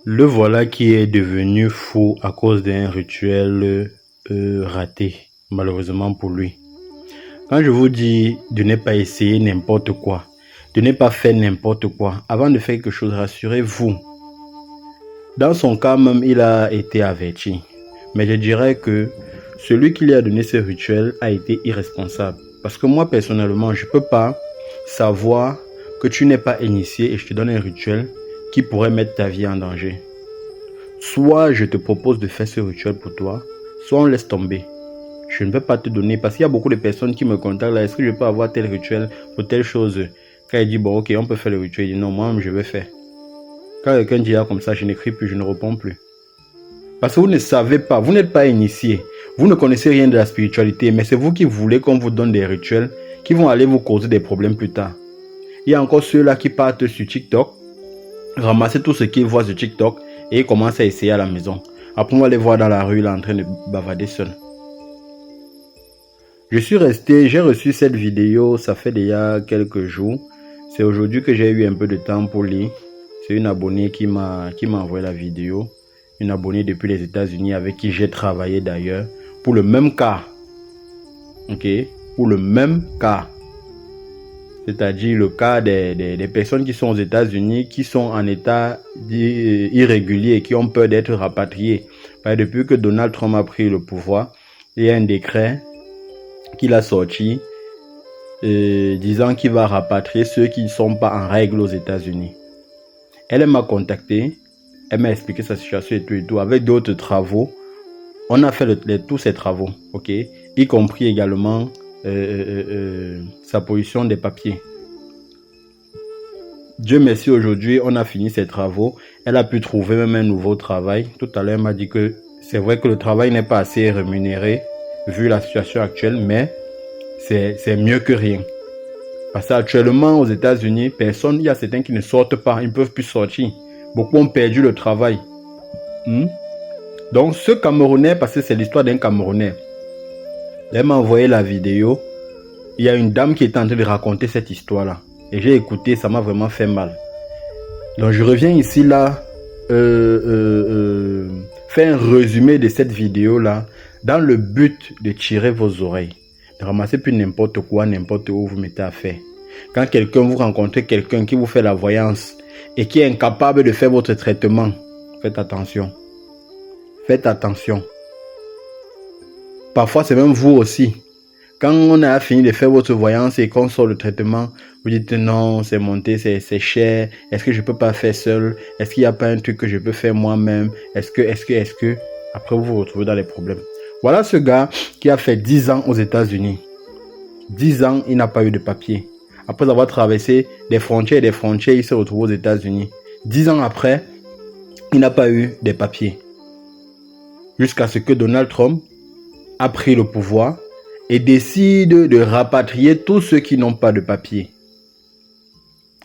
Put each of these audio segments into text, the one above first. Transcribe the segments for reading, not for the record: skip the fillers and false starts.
Le voilà qui est devenu fou à cause d'un rituel raté, malheureusement pour lui. Quand je vous dis de ne pas essayer n'importe quoi, de ne pas faire n'importe quoi, avant de faire quelque chose, rassurez-vous. Dans son cas même, il a été averti. Mais je dirais que celui qui lui a donné ce rituel a été irresponsable. Parce que moi, personnellement, je ne peux pas savoir que tu n'es pas initié et je te donne un rituel qui pourrait mettre ta vie en danger. Soit je te propose de faire ce rituel pour toi, soit on laisse tomber. Je ne vais pas te donner, parce qu'il y a beaucoup de personnes qui me contactent là, est-ce que je peux avoir tel rituel pour telle chose? Quand il dit, bon, ok, on peut faire le rituel, il dit, non, moi, je vais faire. Quand quelqu'un dit comme ça, je n'écris plus, je ne réponds plus. Parce que vous ne savez pas, vous n'êtes pas initié, vous ne connaissez rien de la spiritualité, mais c'est vous qui voulez qu'on vous donne des rituels qui vont aller vous causer des problèmes plus tard. Il y a encore ceux-là qui partent sur TikTok, ramasser tout ce qu'ils voient sur TikTok et ils commencent à essayer à la maison. Après, on va les voir dans la rue là en train de bavader seul. J'ai reçu cette vidéo, ça fait déjà quelques jours. C'est aujourd'hui que j'ai eu un peu de temps pour lire. C'est une abonnée qui m'a envoyé la vidéo. Une abonnée depuis les États-Unis avec qui j'ai travaillé d'ailleurs. Pour le même cas. Ok? Pour le même cas. C'est-à-dire le cas des personnes qui sont aux États-Unis, qui sont en état irrégulier et qui ont peur d'être rapatriées. Depuis que Donald Trump a pris le pouvoir, il y a un décret qu'il a sorti disant qu'il va rapatrier ceux qui ne sont pas en règle aux États-Unis. Elle m'a contacté, elle m'a expliqué sa situation et tout. Avec d'autres travaux, on a fait tous ces travaux, ok, y compris également sa position des papiers. Dieu merci, aujourd'hui, on a fini ces travaux. Elle a pu trouver même un nouveau travail. Tout à l'heure, elle m'a dit que c'est vrai que le travail n'est pas assez rémunéré vu la situation actuelle, mais c'est mieux que rien. Parce qu'actuellement, aux États-Unis, il y a certains qui ne sortent pas, ils ne peuvent plus sortir. Beaucoup ont perdu le travail. Donc, ce Camerounais, parce que c'est l'histoire d'un Camerounais, elle m'a envoyé la vidéo. Il y a une dame qui était en train de raconter cette histoire-là. Et j'ai écouté, ça m'a vraiment fait mal. Donc, je reviens ici, là, faire un résumé de cette vidéo-là, dans le but de tirer vos oreilles. Ne ramassez plus n'importe quoi, n'importe où vous mettez à faire. Quand vous rencontrez quelqu'un qui vous fait la voyance et qui est incapable de faire votre traitement, faites attention. Faites attention. Parfois, c'est même vous aussi. Quand on a fini de faire votre voyance et qu'on sort le traitement, vous dites non, c'est monté, c'est cher. Est-ce que je peux pas faire seul? Est-ce qu'il n'y a pas un truc que je peux faire moi-même? Est-ce que... Après, vous vous retrouvez dans les problèmes. Voilà ce gars qui a fait 10 ans aux États-Unis. 10 ans, il n'a pas eu de papier. Après avoir traversé des frontières et des frontières, il se retrouve aux États-Unis. 10 ans après, il n'a pas eu de papier. Jusqu'à ce que Donald Trump a pris le pouvoir et décide de rapatrier tous ceux qui n'ont pas de papier.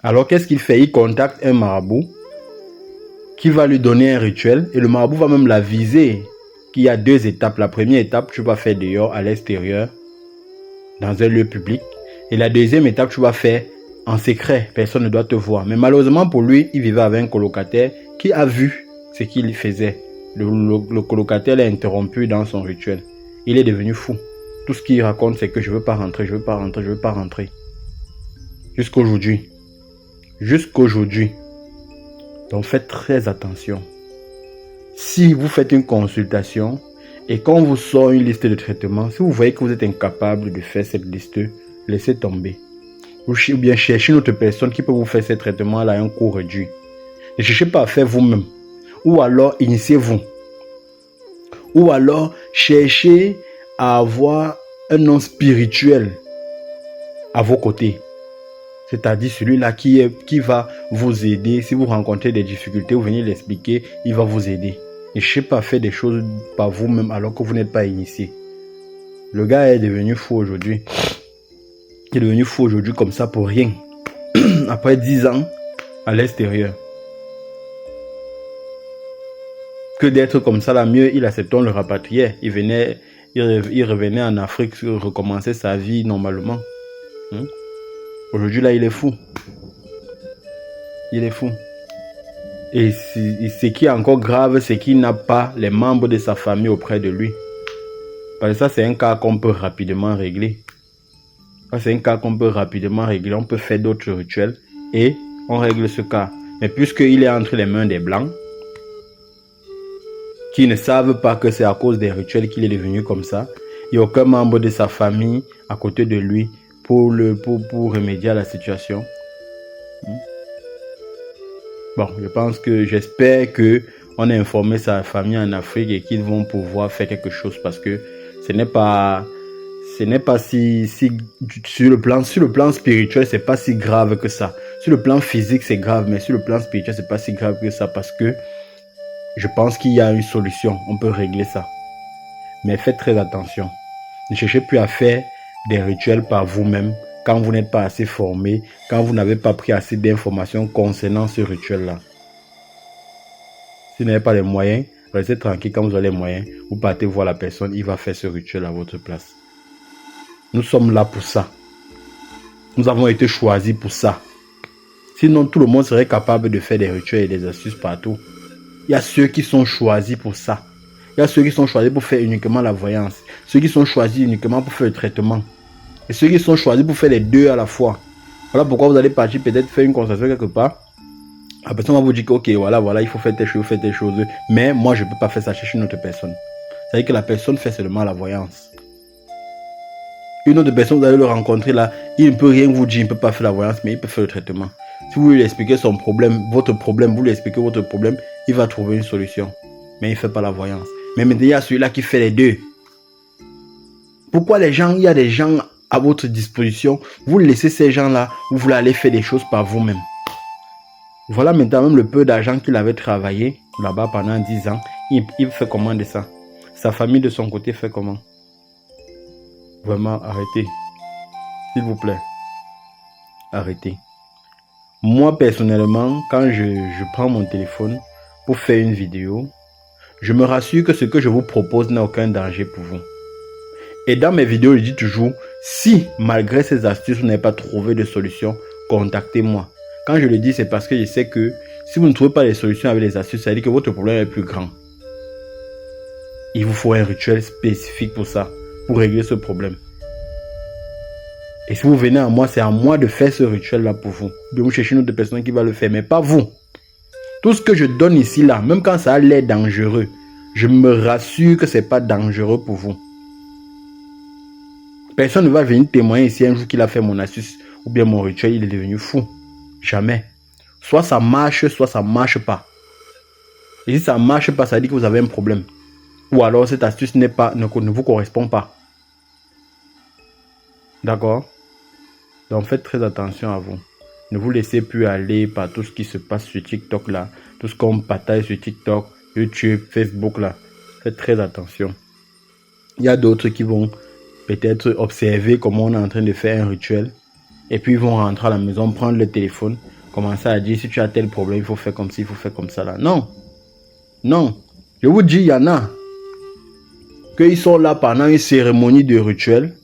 Alors qu'est-ce qu'il fait? Il contacte un marabout qui va lui donner un rituel et le marabout va même l'aviser qu'il y a 2 étapes. La première étape, tu vas faire dehors, à l'extérieur, dans un lieu public. Et la deuxième étape, tu vas faire en secret. Personne ne doit te voir. Mais malheureusement pour lui, il vivait avec un colocataire qui a vu ce qu'il faisait. Le colocataire l'a interrompu dans son rituel. Il est devenu fou. Tout ce qu'il raconte, c'est que je veux pas rentrer, je veux pas rentrer, je veux pas rentrer. Jusqu'aujourd'hui. Jusqu'aujourd'hui. Donc faites très attention. Si vous faites une consultation et qu'on vous sort une liste de traitements, si vous voyez que vous êtes incapable de faire cette liste, laissez tomber. Ou bien cherchez une autre personne qui peut vous faire ces traitements-là à un coût réduit. Ne cherchez pas à faire vous-même. Ou alors initiez-vous. Ou alors cherchez à avoir un nom spirituel à vos côtés. C'est-à-dire celui-là qui va vous aider. Si vous rencontrez des difficultés, vous venez l'expliquer, il va vous aider. Ne cherchez pas à faire des choses par vous-même alors que vous n'êtes pas initié. Le gars est devenu fou aujourd'hui. Il est devenu fou aujourd'hui comme ça pour rien. Après 10 ans à l'extérieur. Que d'être comme ça, là, mieux, il acceptait, on le rapatriait. Il revenait en Afrique, recommencer sa vie normalement. Aujourd'hui, là, il est fou. Il est fou. Et ce qui est encore grave, c'est qu'il n'a pas les membres de sa famille auprès de lui. Parce que ça, c'est un cas qu'on peut rapidement régler. Ça, c'est un cas qu'on peut rapidement régler. On peut faire d'autres rituels et on règle ce cas. Mais puisqu'il est entre les mains des Blancs, qui ne savent pas que c'est à cause des rituels qu'il est devenu comme ça, il n'y a aucun membre de sa famille à côté de lui pour remédier à la situation. Bon, je pense que j'espère que on a informé sa famille en Afrique et qu'ils vont pouvoir faire quelque chose parce que ce n'est pas si sur le plan spirituel, c'est pas si grave que ça. Sur le plan physique, c'est grave, mais sur le plan spirituel, c'est pas si grave que ça parce que je pense qu'il y a une solution. On peut régler ça. Mais faites très attention. Ne cherchez plus à faire des rituels par vous-même quand vous n'êtes pas assez formé, quand vous n'avez pas pris assez d'informations concernant ce rituel-là. Si vous n'avez pas les moyens, restez tranquille. Quand vous avez les moyens, vous partez voir la personne, il va faire ce rituel à votre place. Nous sommes là pour ça. Nous avons été choisis pour ça. Sinon, tout le monde serait capable de faire des rituels et des astuces partout. Il y a ceux qui sont choisis pour ça. Il y a ceux qui sont choisis pour faire uniquement la voyance. Ceux qui sont choisis uniquement pour faire le traitement. Et ceux qui sont choisis pour faire les deux à la fois. Voilà pourquoi vous allez partir peut-être faire une consultation quelque part. La personne va vous dire que ok, voilà, il faut faire telle chose. Mais moi, je ne peux pas faire ça chez une autre personne. C'est-à-dire que la personne fait seulement la voyance. Une autre personne, vous allez le rencontrer là, il ne peut rien vous dire, il ne peut pas faire la voyance, mais il peut faire le traitement. Si vous lui expliquez son problème, votre problème, vous lui expliquez votre problème, il va trouver une solution. Mais il ne fait pas la voyance. Mais maintenant, il y a celui-là qui fait les deux. Pourquoi il y a des gens à votre disposition, vous laissez ces gens-là, vous voulez aller faire des choses par vous-même. Voilà maintenant même le peu d'argent qu'il avait travaillé là-bas pendant 10 ans, il fait comment de ça? Sa famille de son côté fait comment? Vraiment, arrêtez. S'il vous plaît. Arrêtez. Moi, personnellement, quand je prends mon téléphone pour faire une vidéo, je me rassure que ce que je vous propose n'a aucun danger pour vous. Et dans mes vidéos, je dis toujours, si malgré ces astuces, vous n'avez pas trouvé de solution, contactez-moi. Quand je le dis, c'est parce que je sais que si vous ne trouvez pas les solutions avec les astuces, ça veut dire que votre problème est plus grand. Il vous faut un rituel spécifique pour ça, pour régler ce problème. Et si vous venez à moi, c'est à moi de faire ce rituel-là pour vous. De vous chercher une autre personne qui va le faire, mais pas vous. Tout ce que je donne ici, là, même quand ça a l'air dangereux, je me rassure que ce n'est pas dangereux pour vous. Personne ne va venir témoigner ici un jour qu'il a fait mon astuce ou bien mon rituel, il est devenu fou. Jamais. Soit ça marche pas. Et si ça marche pas, ça dit que vous avez un problème. Ou alors cette astuce ne vous correspond pas. D'accord? Donc faites très attention à vous. Ne vous laissez plus aller par tout ce qui se passe sur TikTok là. Tout ce qu'on partage sur TikTok, YouTube, Facebook là. Faites très attention. Il y a d'autres qui vont peut-être observer comment on est en train de faire un rituel. Et puis ils vont rentrer à la maison, prendre le téléphone, commencer à dire si tu as tel problème, il faut faire comme ci, il faut faire comme ça là. Non. Non. Je vous dis, il y en a. Qu'ils sont là pendant une cérémonie de rituel.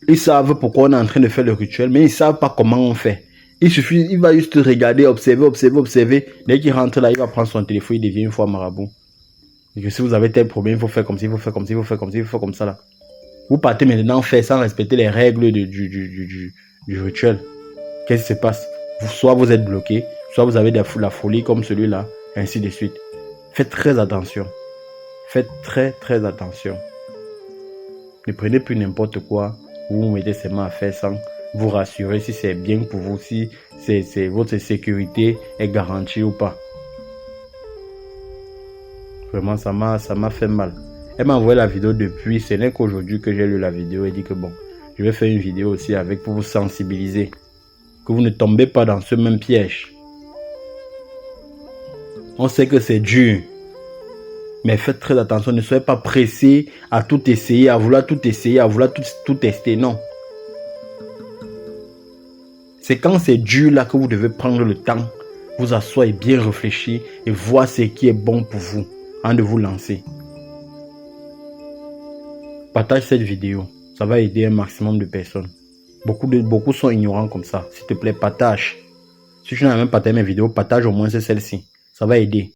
Ils savent pourquoi on est en train de faire le rituel, mais ils ne savent pas comment on fait. Il va juste regarder, observer. Dès qu'il rentre là, il va prendre son téléphone, il devient une fois marabout. Et que si vous avez tel problème, il faut faire comme ci, il faut faire comme ci, il faut faire comme ci, il faut faire comme ça là. Vous partez maintenant faire sans respecter les règles du rituel. Qu'est-ce qui se passe? Soit vous êtes bloqué, soit vous avez la folie comme celui-là, ainsi de suite. Faites très attention. Faites très très attention. Ne prenez plus n'importe quoi. Vous vous mettez seulement à faire sans vous rassurer si c'est bien pour vous, si votre sécurité est garantie ou pas. Vraiment, ça m'a fait mal. Elle m'a envoyé la vidéo depuis, ce n'est qu'aujourd'hui que j'ai lu la vidéo et dit que bon, je vais faire une vidéo aussi avec pour vous sensibiliser. Que vous ne tombez pas dans ce même piège. On sait que c'est dur. Mais faites très attention, ne soyez pas pressés à tout essayer, à vouloir tout essayer, à vouloir tout tester. Non. C'est quand c'est dur là que vous devez prendre le temps, vous asseoir et bien réfléchir et voir ce qui est bon pour vous avant de vous lancer. Partage cette vidéo, ça va aider un maximum de personnes. Beaucoup sont ignorants comme ça. S'il te plaît, partage. Si tu n'as même pas partagé mes vidéos, partage au moins celle-ci. Ça va aider.